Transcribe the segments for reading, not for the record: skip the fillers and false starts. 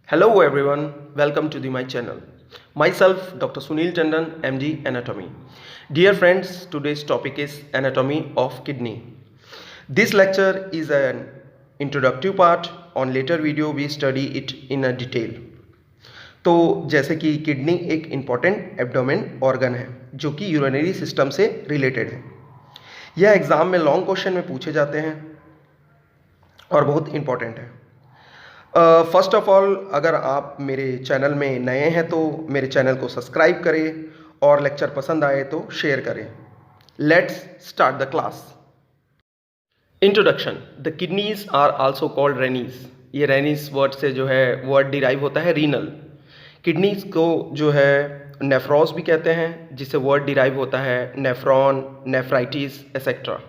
Hello everyone, welcome to my channel. Myself Dr. Sunil Tandon, MD Anatomy. Dear friends, today's topic is Anatomy of Kidney. This lecture is an introductory part. On later video we study it in a detail. तो जैसे कि kidney एक important abdomen organ है जो कि urinary system से related है। यह एग्ज़ाम में लॉन्ग क्वेश्चन में पूछे जाते हैं और बहुत इम्पॉर्टेंट है। फर्स्ट ऑफ ऑल, अगर आप मेरे चैनल में नए हैं तो मेरे चैनल को सब्सक्राइब करें और लेक्चर पसंद आए तो शेयर करें। Let's start the class. Introduction. The kidneys are also called renes. ये रेनीज वर्ड से जो है वर्ड डिराइव होता है रीनल। किडनीज को जो है नेफ्रॉस भी कहते हैं, जिससे वर्ड डिराइव होता है nephron, nephritis etcetera.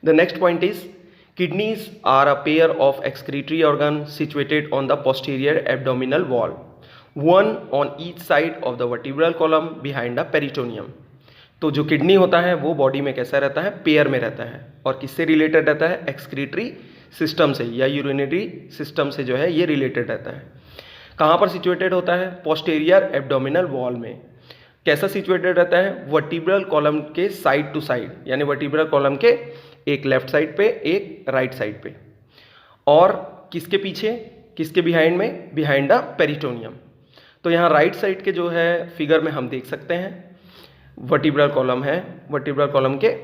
The next point is kidneys are a pair of excretory organs situated on the posterior abdominal wall, one on each side of the vertebral column behind the peritoneum. तो जो kidney होता है वो body में कैसा रहता है, pair में रहता है। और किससे रिलेटेड रहता है, एक्सक्रीटरी सिस्टम से या यूरिनरी सिस्टम से जो है ये रिलेटेड रहता है। कहाँ पर सिचुएटेड होता है, पोस्टीरियर एब्डोमिनल वॉल में। कैसा सिचुएटेड रहता है, वर्टिब्रल कॉलम के साइड टू साइड, यानी वर्टिब्रल कॉलम के एक लेफ्ट साइड पे एक राइट साइड पे। और किसके पीछे, किसके बिहाइंड में, बिहाइंड द पेरिटोनियम। तो यहाँ राइट साइड के जो है फिगर में हम देख सकते हैं वर्टिब्रल कॉलम है, वर्टिब्रल कॉलम के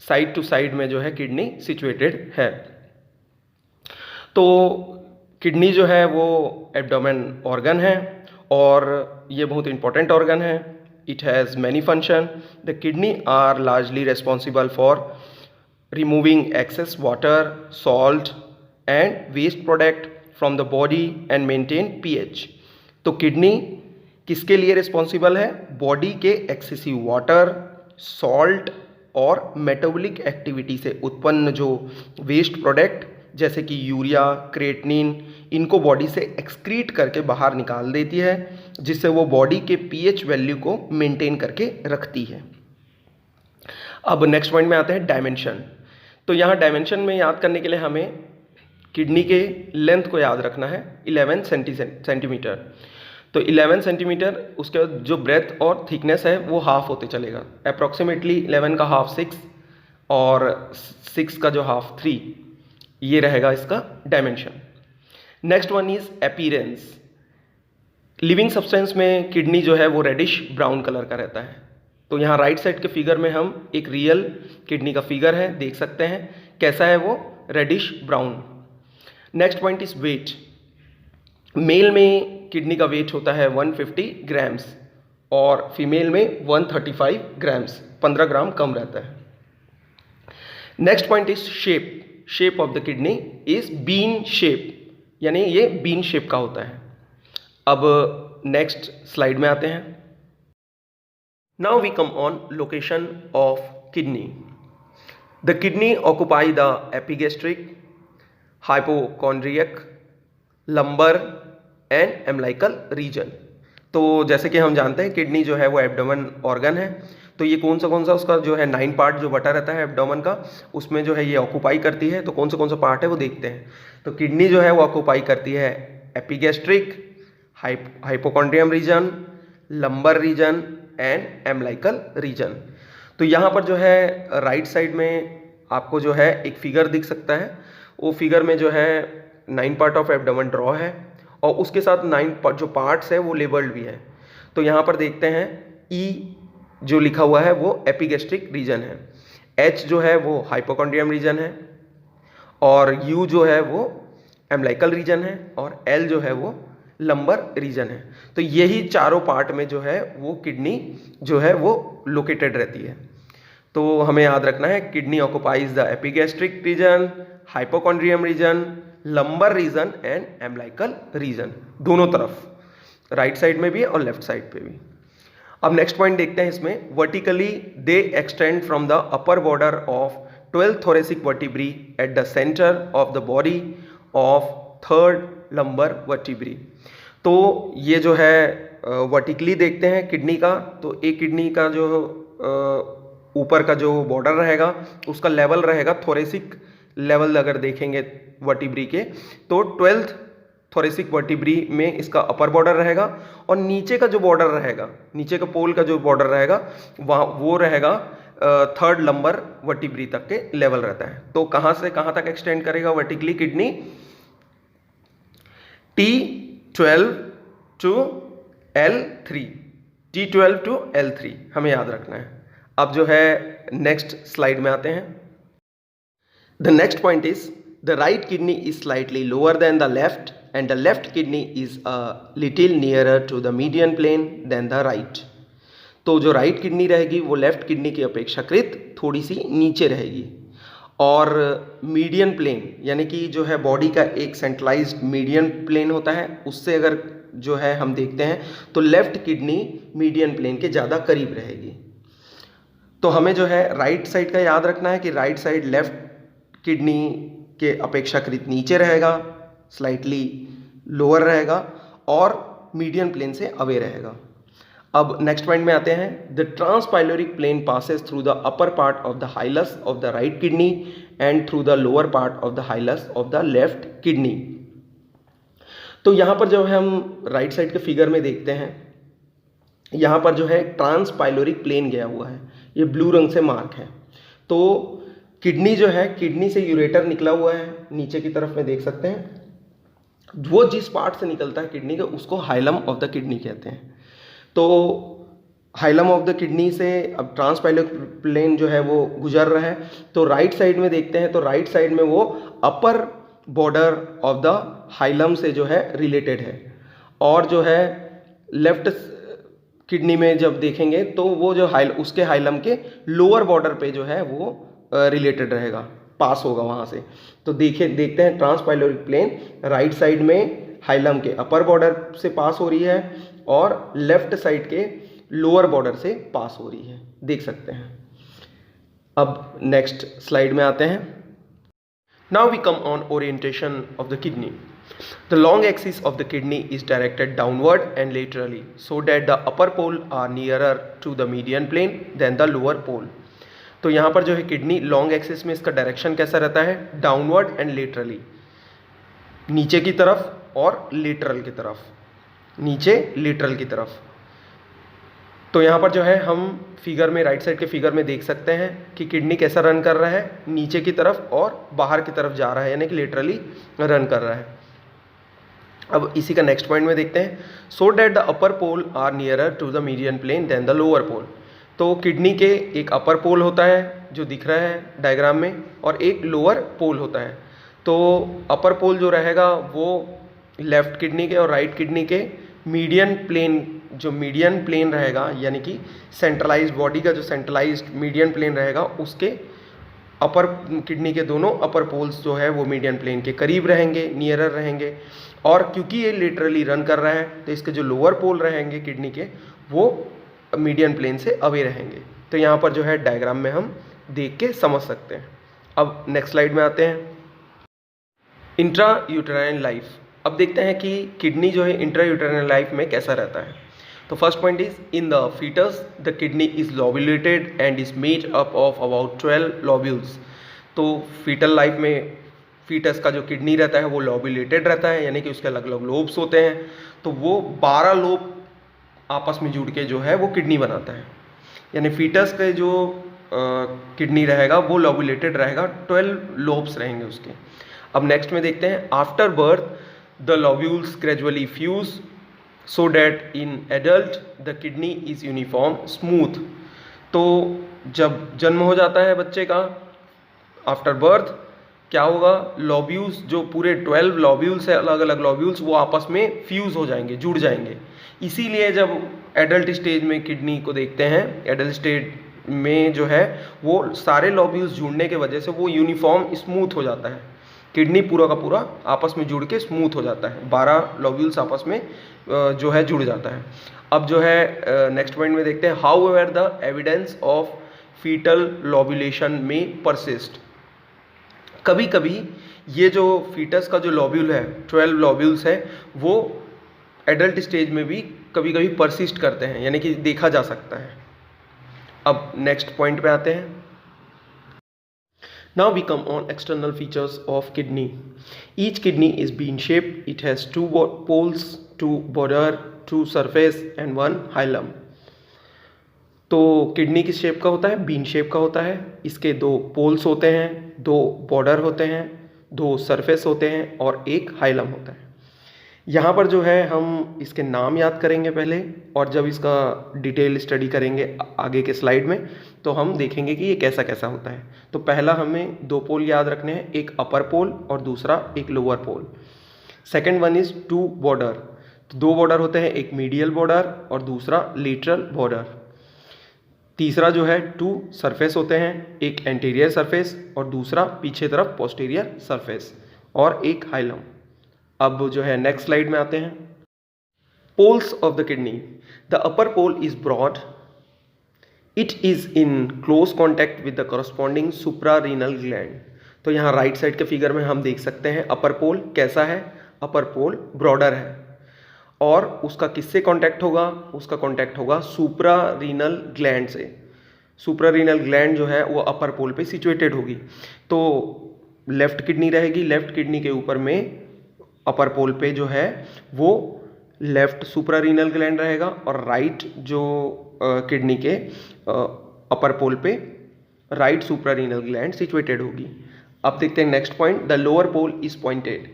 साइड टू साइड में जो है किडनी सिचुएटेड है। तो किडनी जो है वो एब्डोमेन ऑर्गन है और ये बहुत इंपॉर्टेंट ऑर्गन है। It has many function. The kidney are largely responsible for removing excess water, salt and waste product from the body and maintain pH। तो किडनी किसके लिए रिस्पॉन्सिबल है, बॉडी के एक्सेसिव वाटर, सॉल्ट और metabolic activity से उत्पन्न जो waste product जैसे कि यूरिया, क्रिएटिनिन, इनको बॉडी से एक्सक्रीट करके बाहर निकाल देती है, जिससे वो बॉडी के पीएच वैल्यू को मेंटेन करके रखती है। अब नेक्स्ट पॉइंट में आते हैं डायमेंशन। तो यहाँ डायमेंशन में याद करने के लिए हमें किडनी के लेंथ को याद रखना है 11 सेंटीमीटर। तो 11 सेंटीमीटर, उसके बाद जो ब्रेथ और थिकनेस है वो हाफ होते चलेगा। अप्रॉक्सीमेटली 11 का हाफ 6 और 6 का जो हाफ 3, ये रहेगा इसका dimension. Next one is appearance. Living substance में किडनी जो है वो रेडिश ब्राउन कलर का रहता है। तो यहाँ राइट साइड के फिगर में हम एक रियल किडनी का फिगर है, देख सकते हैं कैसा है वो, reddish brown. Next point is weight. Male में किडनी का वेट होता है 150 ग्राम्स और फीमेल में 135 ग्राम्स, 15 ग्राम कम रहता है। Next point is shape. Shape of the kidney is bean shape, यानी ये बीन शेप का होता है। अब नेक्स्ट स्लाइड में आते हैं। Now we come on location of kidney. The kidney occupy the epigastric, hypochondriac, lumbar and umbilical region. तो जैसे कि हम जानते हैं किडनी जो है वो एब्डोमेन ऑर्गन है। तो ये कौन सा उसका जो है 9 पार्ट जो बटा रहता है एब्डोमेन का, उसमें जो है ये ऑक्यूपाई करती है। तो कौन सा पार्ट है वो देखते हैं। तो किडनी जो है वो ऑक्यूपाई करती है epigastric, hypochondrium region, lumbar region and umbilical region. तो यहाँ पर जो है राइट साइड में आपको जो है एक फिगर दिख सकता है। वो फिगर में जो है 9 पार्ट ऑफ एब्डोमेन ड्रॉ है और उसके साथ 9 जो पार्ट्स है वो लेबल्ड भी है। तो यहाँ पर देखते हैं ई जो लिखा हुआ है वो एपिगैस्ट्रिक रीजन है, एच जो है वो हाइपोकॉन्ड्रियम रीजन है और यू जो है वो एम्बिलिकल रीजन है और एल जो है वो लंबर रीजन है। तो यही चारों पार्ट में जो है वो किडनी जो है वो लोकेटेड रहती है। तो हमें याद रखना है kidney occupies the epigastric region, hypochondrium region, lumbar region and umbilical region, दोनों तरफ, राइट साइड में भी और लेफ्ट साइड पे भी। अब नेक्स्ट पॉइंट देखते हैं इसमें। Vertically they extend from the upper border of 12th thoracic vertebrae at the centre of the body of 3rd lumbar vertebrae. तो ये जो है वर्टिकली देखते हैं किडनी का। तो एक किडनी का जो ऊपर का जो बॉर्डर रहेगा उसका लेवल रहेगा थोरेसिक लेवल। अगर देखेंगे वर्टिब्री के तो 12th थोरेसिक वर्टिब्री में इसका अपर बॉर्डर रहेगा, और नीचे का जो बॉर्डर रहेगा, नीचे का पोल का जो बॉर्डर रहेगा वहाँ वो रहेगा थर्ड लंबर वर्टिब्री तक के लेवल रहता है। तो कहाँ से कहाँ तक एक्सटेंड करेगा vertically kidney? T12 to L3, T12 to L3 हमें याद रखना है। अब जो है नेक्स्ट स्लाइड में आते हैं। The next point is the right kidney is slightly lower than the left and the left kidney is a little nearer to the median plane than the right. तो जो राइट किडनी रहेगी वो left kidney की अपेक्षाकृत थोड़ी सी नीचे रहेगी, और मीडियन प्लेन यानी कि जो है बॉडी का एक सेंट्रलाइज्ड मीडियन प्लेन होता है, उससे अगर जो है हम देखते हैं तो लेफ्ट किडनी मीडियन प्लेन के ज़्यादा करीब रहेगी। तो हमें जो है राइट साइड का याद रखना है कि राइट साइड लेफ्ट किडनी के अपेक्षाकृत नीचे रहेगा, स्लाइटली लोअर रहेगा और मीडियन प्लेन से अवे रहेगा। अब नेक्स्ट पॉइंट में आते हैं। The transpyloric plane passes through the upper part of the hilus of the right kidney and through the lower part of the hilus of the left kidney. तो यहाँ पर जो है हम राइट साइड के फिगर में देखते हैं, यहाँ पर जो है ट्रांसपाइलोरिक प्लेन गया हुआ है, ये ब्लू रंग से मार्क है। तो किडनी जो है, किडनी से यूरेटर निकला हुआ है, नीचे की तरफ में देख सकते हैं। वो जिस पार्ट से निकलता है किडनी का उसको हाइलम ऑफ द किडनी कहते हैं। तो हाइलम ऑफ द किडनी से अब ट्रांसपाइलोरिक प्लेन जो है वो गुजर रहा है। तो राइट साइड में देखते हैं तो राइट साइड में वो upper border of the hilum से जो है रिलेटेड है, और जो है लेफ्ट किडनी में जब देखेंगे तो वो जो उसके हाइलम के लोअर बॉर्डर पे जो है वो रिलेटेड रहेगा, पास होगा वहाँ से। तो देखते हैं ट्रांसपाइलोरिक प्लेन राइट साइड में हाइलम के अपर बॉर्डर से पास हो रही है और लेफ्ट साइड के लोअर बॉर्डर से पास हो रही है, देख सकते हैं। अब नेक्स्ट स्लाइड में आते हैं। Now we come on orientation of the kidney. The long axis of the kidney is directed downward and laterally so that the upper pole are nearer to the median plane than the lower pole. तो यहाँ पर जो है kidney long axis में इसका direction कैसा रहता है? डाउनवर्ड एंड लेटरली, नीचे की तरफ और लेटरल की तरफ, नीचे लेटरल की तरफ। तो यहाँ पर जो है हम फिगर में, राइट साइड के फिगर में देख सकते हैं कि किडनी कैसा रन कर रहा है, नीचे की तरफ और बाहर की तरफ जा रहा है, यानी कि लेटरली रन कर रहा है। अब इसी का नेक्स्ट पॉइंट में देखते हैं। So that the upper pole are nearer to the median plane than the lower pole. तो किडनी के एक अपर पोल होता है जो दिख रहा है डायग्राम में, और एक लोअर पोल होता है। तो अपर पोल जो रहेगा वो लेफ्ट किडनी के और राइट किडनी के मीडियन प्लेन, जो मीडियन प्लेन रहेगा यानी कि सेंट्रलाइज्ड बॉडी का जो सेंट्रलाइज्ड मीडियन प्लेन रहेगा उसके अपर किडनी के दोनों अपर पोल्स जो है वो मीडियन प्लेन के करीब रहेंगे, नियरर रहेंगे। और क्योंकि ये लेटरली रन कर रहा है तो इसके जो लोअर पोल रहेंगे किडनी के वो मीडियन प्लेन से अवे रहेंगे। तो यहाँ पर जो है डायग्राम में हम देख के समझ सकते हैं। अब नेक्स्ट स्लाइड में आते हैं। Intra uterine life. अब देखते हैं कि किडनी जो है इंट्रा यूटेराइन लाइफ में कैसा रहता है। तो first point is in the fetus the kidney is lobulated and is made up of about 12 lobules. तो फीटल लाइफ में फीटस का जो किडनी रहता है वो लोब्यूलेटेड रहता है, यानी कि उसके अलग अलग लोब्स होते हैं। तो वो 12 लोब आपस में जुड़ के जो है वो किडनी बनाता है, यानी फीटस के जो किडनी रहेगा वो लोब्यूलेटेड रहेगा, 12 लोब्स रहेंगे उसके। अब नेक्स्ट में देखते हैं। After birth the lobules gradually fuse so that in adult the kidney is uniform smooth. तो जब जन्म हो जाता है बच्चे का आफ्टर बर्थ क्या होगा, लोब्यूल्स जो पूरे 12 लोब्यूल्स है, अलग अलग लोब्यूल्स, वो आपस में फ्यूज हो जाएंगे, जुड़ जाएंगे। इसीलिए जब एडल्ट स्टेज में किडनी को देखते हैं, एडल्ट स्टेज में जो है वो सारे लोब्यूल्स जुड़ने के वजह से वो यूनिफॉर्म स्मूथ हो जाता है, किडनी पूरा का पूरा आपस में जुड़ के स्मूथ हो जाता है, 12 लोब्यूल्स आपस में जो है जुड़ जाता है। अब जो है नेक्स्ट पॉइंट में देखते हैं। However the evidence of fetal lobulation में परसिस्ट। कभी कभी ये जो फीटस का जो लोब्यूल है, 12 लोब्यूल्स है, वो एडल्ट स्टेज में भी कभी कभी परसिस्ट करते हैं, यानी कि देखा जा सकता है। अब नेक्स्ट पॉइंट पे आते हैं। Now we come on external features of kidney. Each kidney is bean shaped. It has two poles, two border, two surface and one hilum. तो किडनी किस शेप का होता है? बीन शेप का होता है। इसके दो पोल्स होते हैं, दो बॉर्डर होते हैं, दो सरफेस होते हैं और एक हाइलम होता है। यहाँ पर जो है हम इसके नाम याद करेंगे पहले, और जब इसका डिटेल स्टडी करेंगे आगे के स्लाइड में तो हम देखेंगे कि ये कैसा कैसा होता है। तो पहला हमें दो पोल याद रखने हैं, एक अपर पोल और दूसरा एक lower pole. Second one is two border, तो दो बॉर्डर होते हैं, एक मीडियल बॉर्डर और दूसरा लेटरल बॉर्डर। तीसरा जो है टू सरफेस होते हैं, एक एंटीरियर सरफेस और दूसरा पीछे तरफ पोस्टीरियर सरफेस और एक हाइलम। अब जो है नेक्स्ट स्लाइड में आते हैं। Poles of the kidney, the upper pole is broad, it is in close contact with the corresponding suprarenal gland. तो यहाँ राइट साइड के फिगर में हम देख सकते हैं अपर पोल कैसा है। अपर पोल ब्रॉडर है और उसका किससे कांटेक्ट होगा? उसका कांटेक्ट होगा सुप्रारीनल ग्लैंड से। सुप्रारीनल ग्लैंड जो है वो अपर पोल पे सिचुएटेड होगी। तो लेफ्ट किडनी रहेगी, लेफ्ट किडनी के ऊपर में अपर पोल पे जो है वो लेफ्ट सुप्रारीनल ग्लैंड रहेगा और राइट जो किडनी के अपर पोल पे राइट सुप्रारीनल ग्लैंड सिचुएटेड होगी। अब देखते हैं next point, the lower pole is pointed.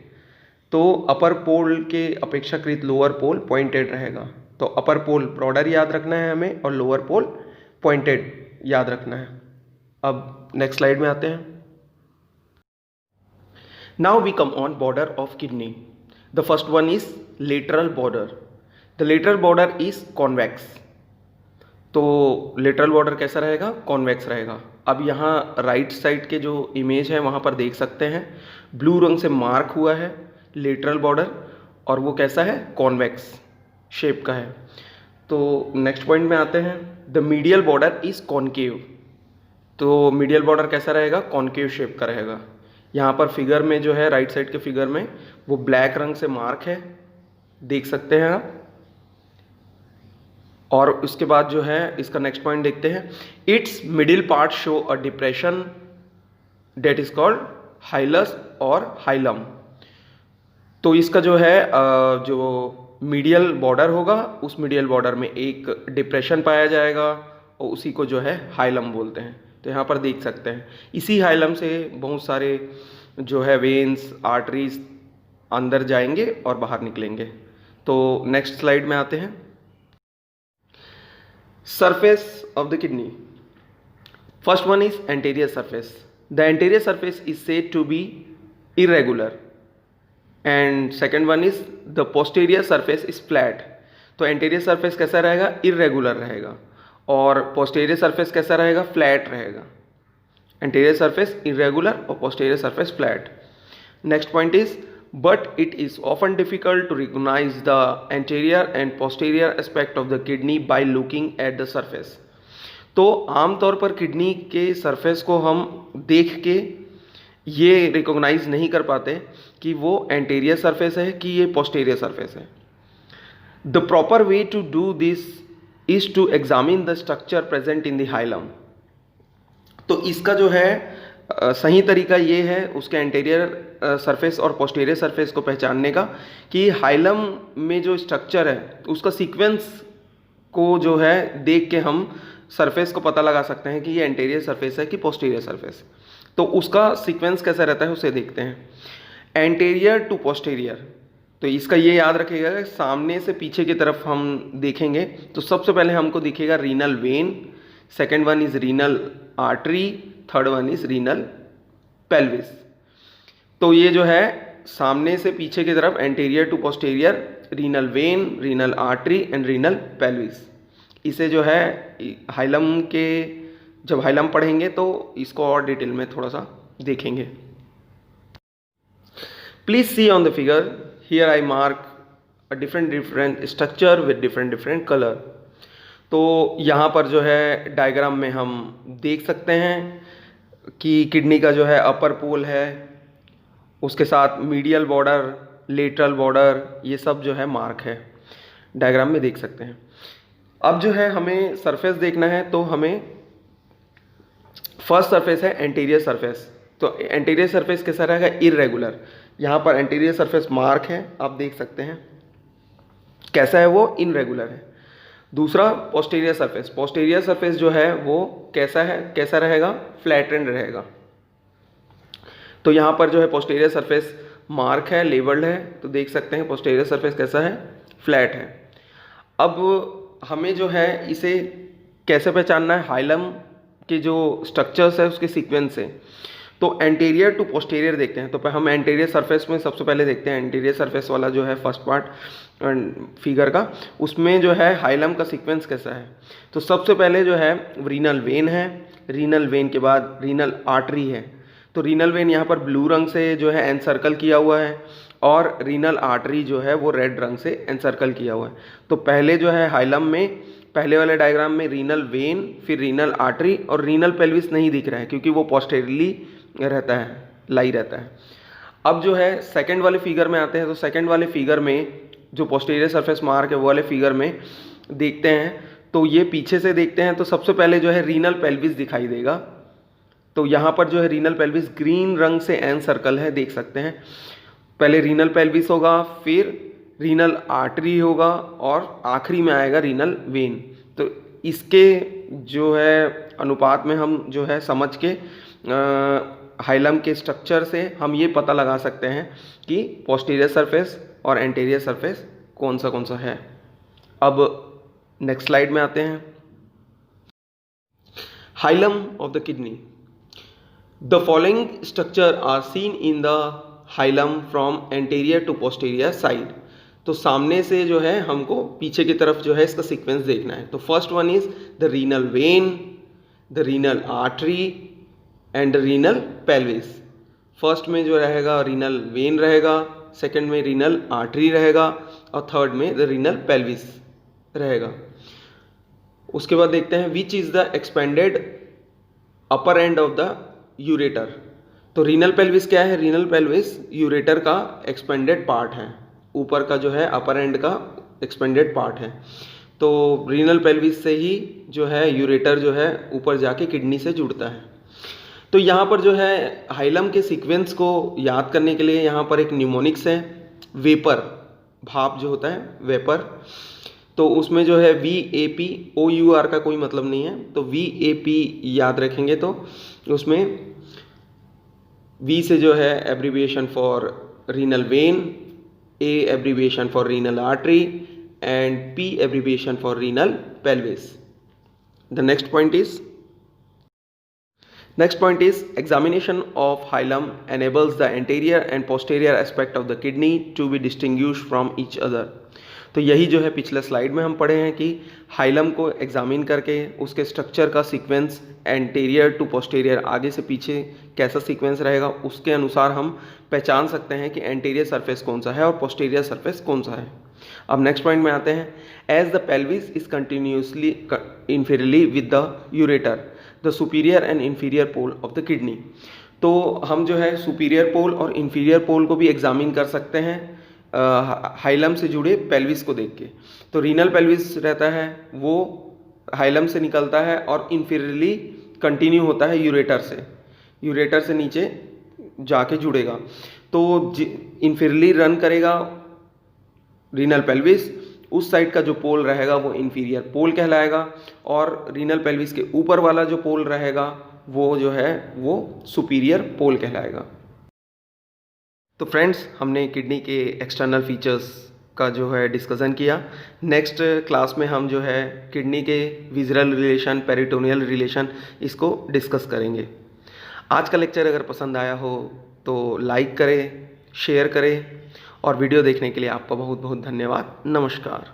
तो अपर पोल के अपेक्षाकृत लोअर पोल पॉइंटेड रहेगा। तो अपर पोल ब्रॉडर याद रखना है हमें और लोअर पोल पॉइंटेड याद रखना है। अब नेक्स्ट स्लाइड में आते हैं। Now we come on border of kidney. The first one is lateral border. The lateral border is convex. तो लेटरल बॉर्डर कैसा रहेगा? कॉन्वेक्स रहेगा। अब यहाँ राइट साइड के जो इमेज है वहाँ पर देख सकते हैं ब्लू रंग से मार्क हुआ है लेटरल बॉर्डर और वो कैसा है? कॉन्वेक्स शेप का है। तो नेक्स्ट पॉइंट में आते हैं, the medial border is concave. तो मीडियल बॉर्डर कैसा रहेगा? कॉन्केव शेप का रहेगा। यहाँ पर फिगर में जो है राइट साइड के फिगर में वो ब्लैक रंग से मार्क है, देख सकते हैं आप। और उसके बाद जो है इसका नेक्स्ट पॉइंट देखते हैं, its middle part show a depression that is called hilus और हाइलम। तो इसका जो है जो मीडियल बॉर्डर होगा उस मीडियल बॉर्डर में एक डिप्रेशन पाया जाएगा और उसी को जो है हाइलम बोलते हैं। तो यहाँ पर देख सकते हैं इसी हाइलम से बहुत सारे जो है वेन्स आर्टरीज अंदर जाएंगे और बाहर निकलेंगे। तो नेक्स्ट स्लाइड में आते हैं। Surface of the kidney, first one is anterior surface. The anterior surface is said to be irregular and second one is the posterior surface is flat. तो एंटीरियर सरफेस कैसा रहेगा? इरेगुलर रहेगा और posterior surface कैसा रहेगा? Flat रहेगा। Anterior surface irregular और posterior surface flat. Next point is but it is often difficult to recognize the anterior and posterior aspect of the kidney by looking at the surface. तो आमतौर पर kidney के surface को हम देख के ये रिकॉग्नाइज नहीं कर पाते कि वो एंटीरियर सरफेस है कि ये पोस्टीरियर सरफेस है। The proper way to do this is to examine the structure present in the hilum. तो इसका जो है सही तरीका ये है उसके एंटीरियर सरफेस और पोस्टीरियर सरफेस को पहचानने का कि हाइलम में जो स्ट्रक्चर है उसका सीक्वेंस को जो है देख के हम सरफेस को पता लगा सकते हैं कि ये एंटीरियर सरफेस है कि पोस्टीरियर सरफेस। तो उसका सीक्वेंस कैसा रहता है उसे देखते हैं। एंटीरियर टू पोस्टीरियर, तो इसका ये याद रखिएगा कि सामने से पीछे की तरफ हम देखेंगे तो सबसे पहले हमको दिखेगा renal vein, second one is renal artery, third one is renal pelvis. तो ये जो है सामने से पीछे की तरफ anterior to posterior, renal vein, renal artery and renal pelvis. इसे जो है हाइलम के जब हाइलम पढ़ेंगे तो इसको और डिटेल में थोड़ा सा देखेंगे। Please see on the figure, here I mark a different structure with different colour. तो यहाँ पर जो है डायग्राम में हम देख सकते हैं कि किडनी का जो है अपर पोल है, उसके साथ मीडियल बॉर्डर, लेटरल बॉर्डर, ये सब जो है मार्क है, डायग्राम में देख सकते हैं। अब जो है हमें सरफेस देखना है तो हमें फर्स्ट सरफेस है एंटीरियर सरफेस। तो एंटीरियर सरफेस कैसा रहेगा, इररेगुलर। यहाँ पर एंटीरियर सरफेस मार्क है, आप देख सकते हैं कैसा है, वो इनरेगुलर है। दूसरा पोस्टीरियर सरफेस, पोस्टीरियर सरफेस जो है वो कैसा है, कैसा रहेगा, फ्लैटेंड रहेगा। तो यहाँ पर जो है पोस्टीरियर सरफेस मार्क है, लेबल्ड है, तो देख सकते हैं पोस्टीरियर सरफेस कैसा है, फ्लैट है। अब हमें जो है इसे कैसे पहचानना है, हाइलम के जो स्ट्रक्चर्स है उसके सीक्वेंस से। तो एंटीरियर टू पोस्टीरियर देखते हैं। तो हम एंटीरियर सरफेस में सबसे पहले देखते हैं, एंटीरियर सरफेस वाला जो है फर्स्ट पार्ट फिगर का, उसमें जो है हाइलम का सीक्वेंस कैसा है। तो सबसे पहले जो है रीनल वेन है, रीनल वेन के बाद रीनल आर्टरी है। तो रीनल वेन यहाँ पर ब्लू रंग से जो है एनसर्कल किया हुआ है और रीनल आर्टरी जो है वो रेड रंग से एनसर्कल किया हुआ है। तो पहले जो है हाइलम में, पहले वाले डायग्राम में रीनल वेन, फिर रीनल आर्टरी और रीनल पेल्विस नहीं दिख रहा है क्योंकि वो पोस्टेरियरली रहता है, लाई रहता है। अब जो है सेकंड वाले फिगर में आते हैं। तो सेकंड वाले फिगर में जो पोस्टीरियर सरफेस मार्क है वो वाले फिगर में देखते हैं, तो ये पीछे से देखते हैं तो सबसे पहले जो है रीनल पेल्विस दिखाई देगा। तो यहाँ पर जो है रीनल पेल्विस ग्रीन रंग से एन सर्कल है, देख सकते हैं। पहले रीनल पेल्विस होगा, फिर रीनल आर्टरी होगा और आखिरी में आएगा रीनल वेन। तो इसके जो है अनुपात में हम जो है समझ के हाइलम के स्ट्रक्चर से हम ये पता लगा सकते हैं कि पोस्टीरियर सरफेस और एंटीरियर सरफेस कौन सा है। अब नेक्स्ट स्लाइड में आते हैं। Hilum of the kidney, the following structure are seen in the hilum from anterior to posterior side. तो सामने से जो है हमको पीछे की तरफ जो है इसका सीक्वेंस देखना है। तो first one is the renal vein, the renal artery and renal pelvis. First में जो रहेगा रीनल वेन रहेगा, सेकंड में रीनल आर्टरी रहेगा और थर्ड में द रीनल पेल्विस रहेगा। उसके बाद देखते हैं which is the expanded upper end of the ureter. तो रीनल पेल्विस क्या है, रीनल पेल्विस यूरेटर का एक्सपेंडेड पार्ट है, ऊपर का जो है अपर एंड का एक्सपेंडेड पार्ट है। तो रीनल पेल्विस से ही जो है यूरेटर जो है ऊपर जाके किडनी से जुड़ता है। तो यहाँ पर जो है हाइलम के सीक्वेंस को याद करने के लिए यहाँ पर एक न्यूमोनिक्स है, वेपर, भाप जो होता है वेपर। तो उसमें जो है VAP, OUR का कोई मतलब नहीं है, तो VAP याद रखेंगे। तो उसमें V से जो है abbreviation for renal vein, A abbreviation for renal artery and P abbreviation for renal pelvis. The next point is examination of hilum enables the anterior and posterior aspect of the kidney to be distinguished from each other। तो यही जो है पिछले slide में हम पढ़े हैं कि हाइलम को एग्जामिन करके उसके स्ट्रक्चर का सीक्वेंस एंटीरियर टू पोस्टीरियर, आगे से पीछे कैसा सीक्वेंस रहेगा, उसके अनुसार हम पहचान सकते हैं कि एंटीरियर सरफेस कौन सा है और पोस्टीरियर सरफेस कौन सा है। अब नेक्स्ट पॉइंट में आते हैं। As the pelvis is continuously inferiorly with the ureter the superior and inferior pole of the kidney. तो हम जो है सुपीरियर पोल और इंफीरियर पोल को भी एग्जामिन कर सकते हैं हाइलम से जुड़े पेल्विस को देख के। तो रीनल पेल्विस रहता है वो हाइलम से निकलता है और इंफीरियरली कंटिन्यू होता है यूरेटर से नीचे जाके जुड़ेगा। तो इंफीरियरली रन करेगा रीनल पेल्विस, उस साइड का जो पोल रहेगा वो इंफीरियर पोल कहलाएगा और रीनल पेल्विस के ऊपर वाला जो पोल रहेगा वो जो है वो सुपीरियर पोल कहलाएगा। तो फ्रेंड्स, हमने किडनी के एक्सटर्नल फीचर्स का जो है डिस्कशन किया। नेक्स्ट क्लास में हम जो है किडनी के विजरल रिलेशन, पेरिटोनियल रिलेशन, इसको डिस्कस करेंगे। आज का लेक्चर अगर पसंद आया हो तो लाइक करें, शेयर करें और वीडियो देखने के लिए आपका बहुत बहुत धन्यवाद। नमस्कार।